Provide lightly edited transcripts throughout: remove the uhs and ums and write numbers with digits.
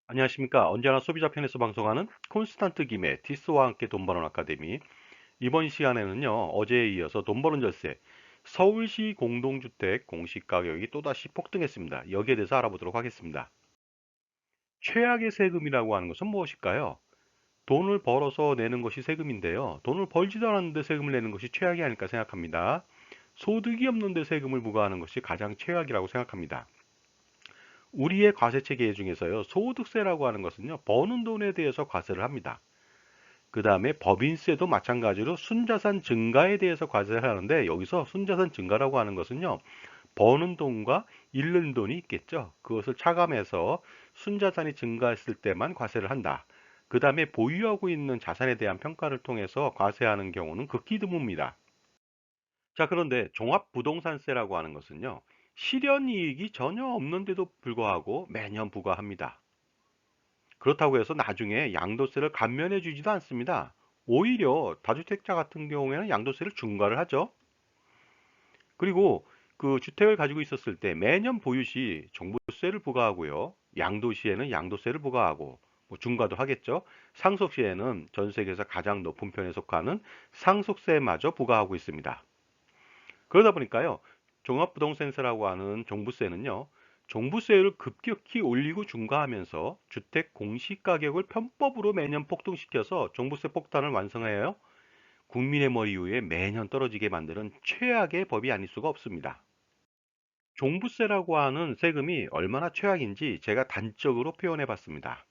안녕하십니까. 언제나 소비자 편에서 방송하는 콘스탄트 김의 티스와 함께 돈 버는 아카데미. 이번 시간에는요, 어제에 이어서 돈 버는 절세, 서울시 공동주택 공시 가격이 또다시 폭등했습니다. 여기에 대해서 알아보도록 하겠습니다. 최악의 세금이라고 하는 것은 무엇일까요? 돈을 벌어서 내는 것이 세금인데요. 돈을 벌지도 않았는데 세금을 내는 것이 최악이 아닐까 생각합니다. 소득이 없는데 세금을 부과하는 것이 가장 최악이라고 생각합니다. 우리의 과세 체계 중에서요, 소득세라고 하는 것은요, 버는 돈에 대해서 과세를 합니다. 그 다음에 법인세도 마찬가지로 순자산 증가에 대해서 과세를 하는데, 여기서 순자산 증가라고 하는 것은요, 버는 돈과 잃는 돈이 있겠죠. 그것을 차감해서 순자산이 증가했을 때만 과세를 한다. 그 다음에 보유하고 있는 자산에 대한 평가를 통해서 과세하는 경우는 극히 드뭅니다. 자, 그런데 종합부동산세라고 하는 것은요, 실현이익이 전혀 없는데도 불구하고 매년 부과합니다. 그렇다고 해서 나중에 양도세를 감면해 주지도 않습니다. 오히려 다주택자 같은 경우에는 양도세를 중과를 하죠. 그리고 그 주택을 가지고 있었을 때 매년 보유 시 종부세를 부과하고요. 양도 시에는 양도세를 부과하고 뭐 중과도 하겠죠. 상속 시에는 전 세계에서 가장 높은 편에 속하는 상속세마저 부과하고 있습니다. 그러다 보니까요. 종합부동산세라고 하는 종부세는요. 종부세율을 급격히 올리고 중과하면서 주택 공시가격을 편법으로 매년 폭등시켜서 종부세 폭탄을 완성하여 국민의 머리 위에 매년 떨어지게 만드는 최악의 법이 아닐 수가 없습니다. 종부세라고 하는 세금이 얼마나 최악인지 제가 단적으로 표현해 봤습니다.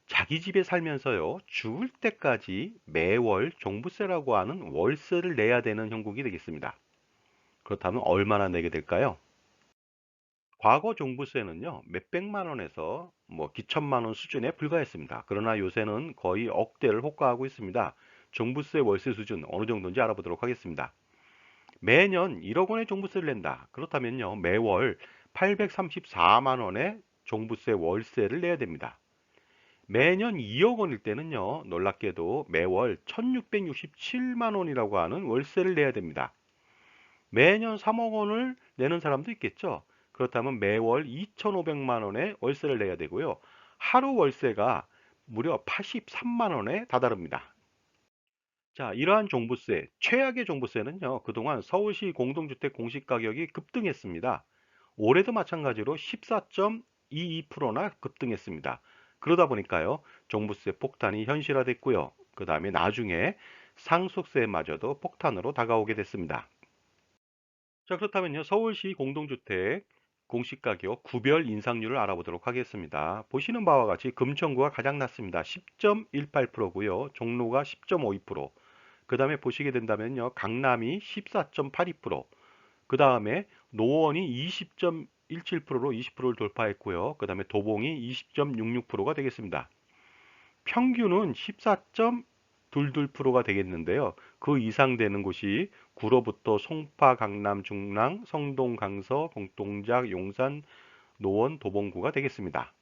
자기 집에 살면서요, 죽을 때까지 매월 종부세라고 하는 월세를 내야 되는 형국이 되겠습니다. 그렇다면 얼마나 내게 될까요? 과거 종부세는요, 몇백만 원에서 뭐 기천만 원 수준에 불과했습니다. 그러나 요새는 거의 억대를 호가하고 있습니다. 종부세 월세 수준 어느 정도인지 알아보도록 하겠습니다. 매년 1억 원의 종부세를 낸다. 그렇다면요, 매월 834만 원의 종부세 월세를 내야 됩니다. 매년 2억 원일 때는요, 놀랍게도 매월 1667만 원이라고 하는 월세를 내야 됩니다. 매년 3억 원을 내는 사람도 있겠죠. 그렇다면 매월 2,500만 원의 월세를 내야 되고요. 하루 월세가 무려 83만 원에 다다릅니다. 자, 이러한 종부세, 최악의 종부세는요, 그동안 서울시 공동주택 공시가격이 급등했습니다. 올해도 마찬가지로 14.22%나 급등했습니다. 그러다 보니까요, 종부세 폭탄이 현실화됐고요. 그 다음에 나중에 상속세마저도 폭탄으로 다가오게 됐습니다. 자, 그렇다면요. 서울시 공동주택 공시가격 구별 인상률을 알아보도록 하겠습니다. 보시는 바와 같이 금천구가 가장 낮습니다. 10.18%고요. 종로가 10.52%. 그 다음에 보시게 된다면요. 강남이 14.82%. 그 다음에 노원이 20.17%로 20%를 돌파했고요. 그 다음에 도봉이 20.66%가 되겠습니다. 평균은 14.22%가 되겠는데요. 그 이상 되는 곳이 구로부터 송파, 강남, 중랑, 성동, 강서, 동작, 용산, 노원, 도봉구가 되겠습니다.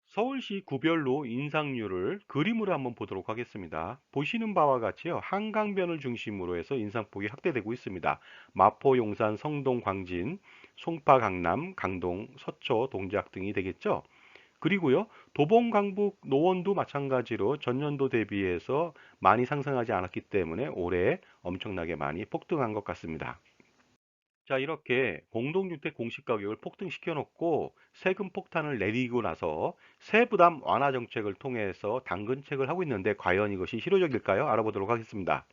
서울시 구별로 인상률을 그림으로 한번 보도록 하겠습니다. 보시는 바와 같이요. 한강변을 중심으로 해서 인상폭이 확대되고 있습니다. 마포, 용산, 성동, 광진, 송파, 강남, 강동, 서초, 동작 등이 되겠죠. 그리고요, 도봉, 강북, 노원도 마찬가지로 전년도 대비해서 많이 상승하지 않았기 때문에 올해 엄청나게 많이 폭등한 것 같습니다. 자, 이렇게 공동주택 공시가격을 폭등시켜 놓고 세금 폭탄을 내리고 나서 세부담 완화 정책을 통해서 당근책을 하고 있는데 과연 이것이 실효적일까요? 알아보도록 하겠습니다.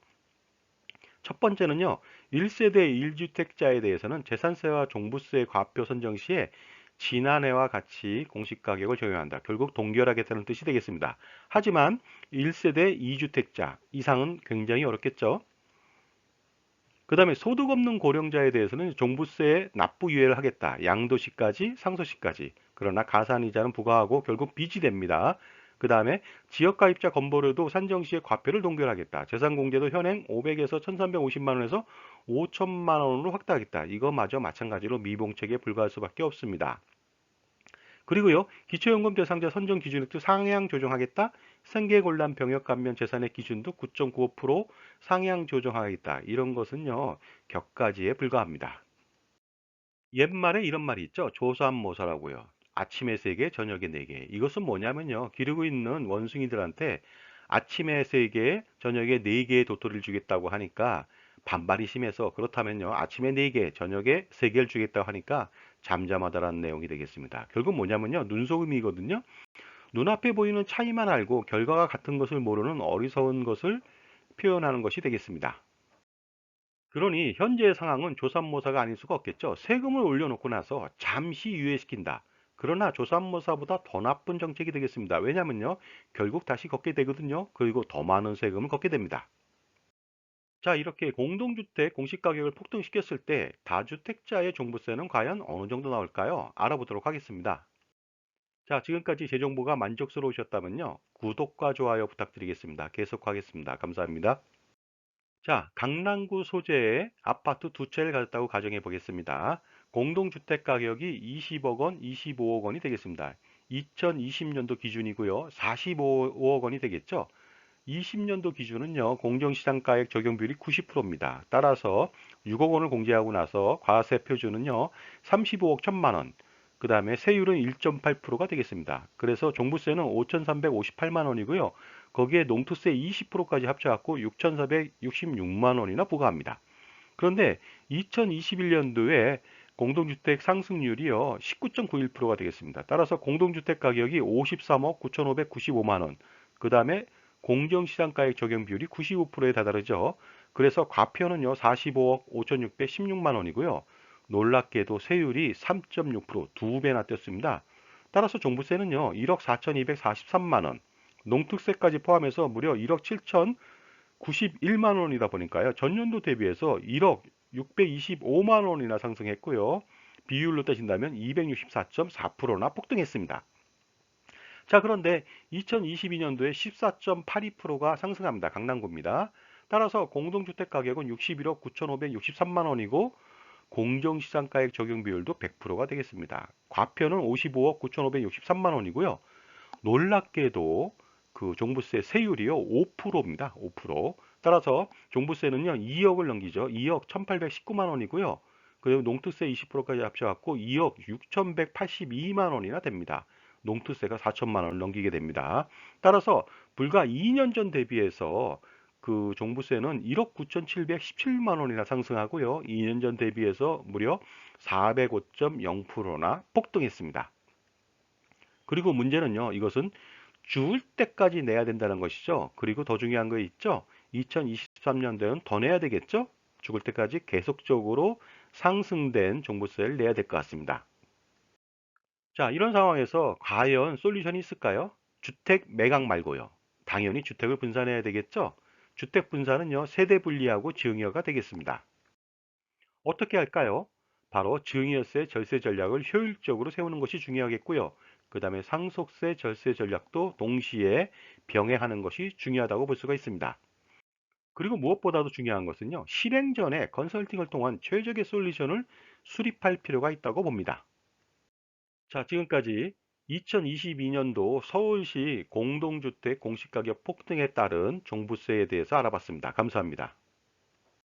첫 번째는요, 1세대 1주택자에 대해서는 재산세와 종부세 과표 선정 시에 지난해와 같이 공시가격을 적용한다. 결국 동결하겠다는 뜻이 되겠습니다. 하지만 1세대 2주택자 이상은 굉장히 어렵겠죠. 그 다음에 소득 없는 고령자에 대해서는 종부세에 납부 유예를 하겠다. 양도시까지 상속시까지. 그러나 가산이자는 부과하고 결국 빚이 됩니다. 그 다음에 지역가입자 건보료도 산정시에 과표를 동결하겠다. 재산공제도 현행 500에서 1350만 원에서 5천만 원으로 확대하겠다. 이거마저 마찬가지로 미봉책에 불과할 수밖에 없습니다. 그리고요, 기초연금 대상자 선정 기준액도 상향 조정하겠다. 생계곤란 병역 감면 재산의 기준도 9.95% 상향 조정하겠다. 이런 것은요, 격가지에 불과합니다. 옛말에 이런 말이 있죠. 조삼모사라고요. 아침에 3개, 저녁에 4개. 이것은 뭐냐면요. 기르고 있는 원숭이들한테 아침에 3개, 저녁에 4개의 도토리를 주겠다고 하니까 반발이 심해서 그렇다면요. 아침에 4개, 저녁에 3개를 주겠다고 하니까 잠잠하다라는 내용이 되겠습니다. 결국 뭐냐면요. 눈속임이거든요. 눈앞에 보이는 차이만 알고 결과가 같은 것을 모르는 어리석은 것을 표현하는 것이 되겠습니다. 그러니 현재의 상황은 조삼모사가 아닐 수가 없겠죠. 세금을 올려놓고 나서 잠시 유예시킨다. 그러나 조삼모사보다 더 나쁜 정책이 되겠습니다. 왜냐면요. 결국 다시 걷게 되거든요. 그리고 더 많은 세금을 걷게 됩니다. 자, 이렇게 공동주택 공시가격을 폭등시켰을 때 다주택자의 종부세는 과연 어느 정도 나올까요? 알아보도록 하겠습니다. 자, 지금까지 제 정보가 만족스러우셨다면요. 구독과 좋아요 부탁드리겠습니다. 계속하겠습니다. 감사합니다. 자, 강남구 소재의 아파트 두 채를 가졌다고 가정해 보겠습니다. 공동주택 가격이 20억 원, 25억 원이 되겠습니다. 2020년도 기준이고요. 45억 원이 되겠죠. 20년도 기준은요. 공정시장가액 적용 비율이 90%입니다. 따라서 6억 원을 공제하고 나서 과세 표준은요. 35억 1천만 원. 그 다음에 세율은 1.8%가 되겠습니다. 그래서 종부세는 5,358만 원이고요. 거기에 농투세 20%까지 합쳐갖고 6,466만 원이나 부과합니다. 그런데 2021년도에 공동주택 상승률이요 19.91%가 되겠습니다. 따라서 공동주택 가격이 53억 9,595만 원, 그 다음에 공정시장가액 적용 비율이 95%에 다다르죠. 그래서 과표는요 45억 5,616만 원이고요. 놀랍게도 세율이 3.6%, 두 배나 뛰었습니다. 따라서 종부세는요 1억 4,243만 원, 농특세까지 포함해서 무려 1억 7,091만 원이다 보니까요. 전년도 대비해서 1억 625만 원이나 상승했고요. 비율로 따진다면 264.4%나 폭등했습니다. 자, 그런데 2022년도에 14.82%가 상승합니다. 강남구입니다. 따라서 공동주택 가격은 61억 9,563만 원이고 공정시장가액 적용 비율도 100%가 되겠습니다. 과표는 55억 9,563만 원이고요. 놀랍게도 그 종부세 세율이요 5%입니다. 5%. 따라서 종부세는요 2억을 넘기죠. 2억 1,819만 원이고요. 그리고 농투세 20%까지 합쳐갖고 2억 6,182만 원이나 됩니다. 농투세가 4천만 원을 넘기게 됩니다. 따라서 불과 2년 전 대비해서 그 종부세는 1억 9,717만 원이나 상승하고요. 2년 전 대비해서 무려 405.0%나 폭등했습니다. 그리고 문제는요, 이것은 죽을 때까지 내야 된다는 것이죠. 그리고 더 중요한 거 있죠. 2023년도에는 더 내야 되겠죠. 죽을 때까지 계속적으로 상승된 종부세를 내야 될 것 같습니다. 자, 이런 상황에서 과연 솔루션이 있을까요? 주택 매각 말고요. 당연히 주택을 분산해야 되겠죠. 주택 분산은요, 세대 분리하고 증여가 되겠습니다. 어떻게 할까요? 바로 증여세 절세 전략을 효율적으로 세우는 것이 중요하겠고요. 그 다음에 상속세 절세 전략도 동시에 병행하는 것이 중요하다고 볼 수가 있습니다. 그리고 무엇보다도 중요한 것은요. 실행 전에 컨설팅을 통한 최적의 솔루션을 수립할 필요가 있다고 봅니다. 자, 지금까지 2022년도 서울시 공동주택 공시가격 폭등에 따른 종부세에 대해서 알아봤습니다. 감사합니다.